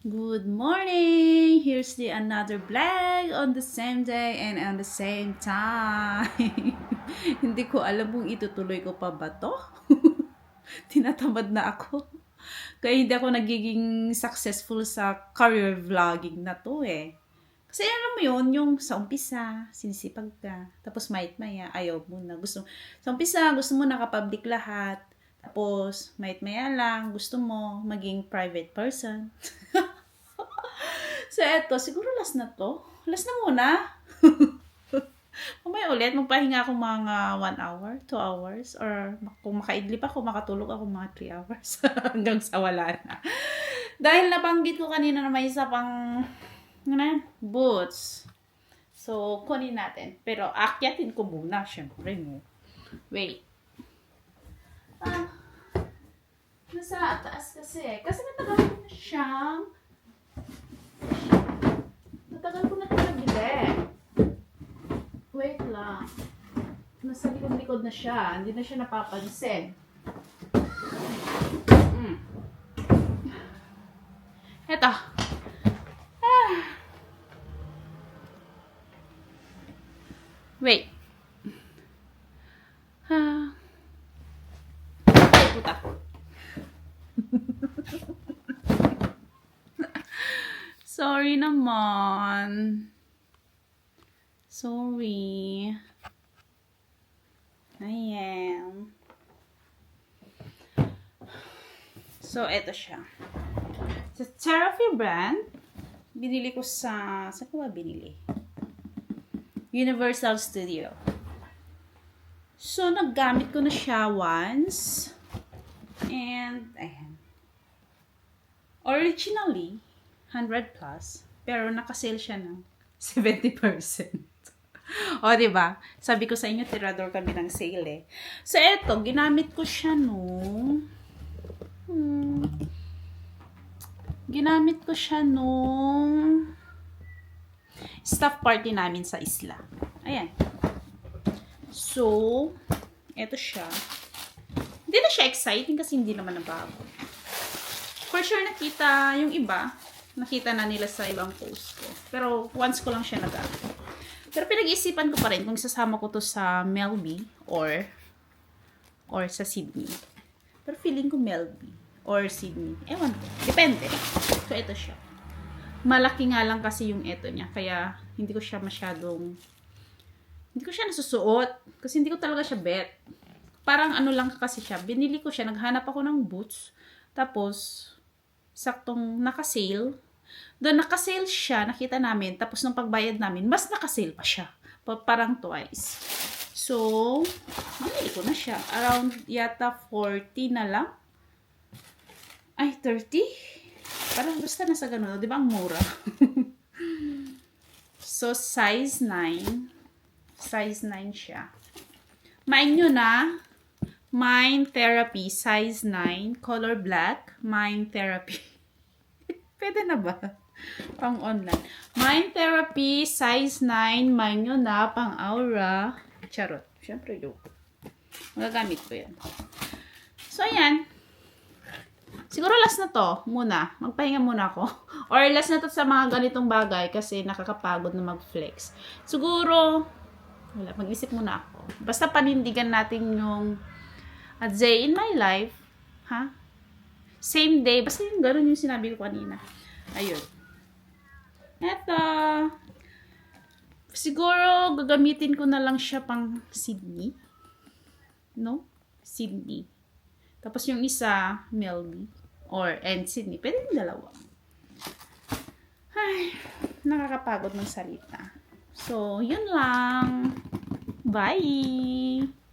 Good morning! Here's the another vlog on the same day and on the same time. Hindi ko alam kung itutuloy ko pa ba to. Tinatamad na ako. Kaya hindi ako nagiging successful sa career vlogging na to eh. Kasi alam mo yun, yung sa umpisa, sinisipag ka. Tapos maya ayaw mo na. Sa umpisa, gusto mo nakapublic lahat. Tapos, maya lang, gusto mo maging private person. So, eto, siguro last na to. Last na muna. Mamaya ulit, magpahinga ako mga 1 hour, 2 hours, or kung makaidlip ako, makatulog ako mga 3 hours. Hanggang sa wala na. Dahil nabanggit ko kanina na may isa pang boots. So, kunin natin. Pero, akyatin ko muna, syempre mo. Wait. Nasa taas kasi. Kasi matagal ko na siyang nabili. Wait lang. Nasa likod-likod na siya. Hindi na siya napapansin. Eto. Wait. Ay, puta. Sorry naman. Sorry. Ayan. So, eto siya. Sa Therapy brand, binili ko saan ko ba binili? Universal Studio. So, naggamit ko na siya once. And, ayan. Originally, 100 plus, pero nakasale siya ng 70%. O, diba? Sabi ko sa inyo, tirador kami ng sale eh. So, eto, ginamit ko siya nung staff party namin sa isla. Ayan. So, eto siya. Hindi na siya exciting kasi hindi naman nabago. For sure, nakita yung iba. Nakita na nila sa ibang post ko. Pero, once ko lang siya nagamit. Pero, pinag-iisipan ko pa rin kung isasama ko to sa Melby or sa Sydney. Pero, feeling ko Melby or Sydney. Ewan ko. Depende. So, ito siya. Malaki nga lang kasi yung ito niya. Kaya, hindi ko siya nasusuot. Kasi hindi ko talaga siya bet. Parang ano lang kasi siya. Binili ko siya. Naghanap ako ng boots. Tapos, saktong nakasale. Doon nakasale siya, nakita namin. Tapos nung pagbayad namin, mas nakasale pa siya. Parang twice. So, binili ko na siya. Around yata 40 na lang. Ay, 30? Parang basta nasa ganun. Di ba ang mura? So, size 9. Size 9 siya. Main nyo na. Mind Therapy, size 9, color black, Mind Therapy. Pwede na ba? Pang online. Mind Therapy, size 9, main nyo na, pang aura. Charot. Siyempre, joke. Magagamit ko yan. So, ayan. Siguro last na to, muna. Magpahinga muna ako. Or last na to sa mga ganitong bagay kasi nakakapagod na mag-flex. Siguro, wala, mag-isip muna ako. Basta panindigan natin yung a day in my life, same day, basta yung gano'n yung sinabi ko kanina. Ayun. Eto. Siguro, gagamitin ko na lang siya pang Sydney. No? Sydney. Tapos yung isa, Melby. And Sydney. Pwede yung dalawa. Ay, nakakapagod ng salita. So, yun lang. Bye!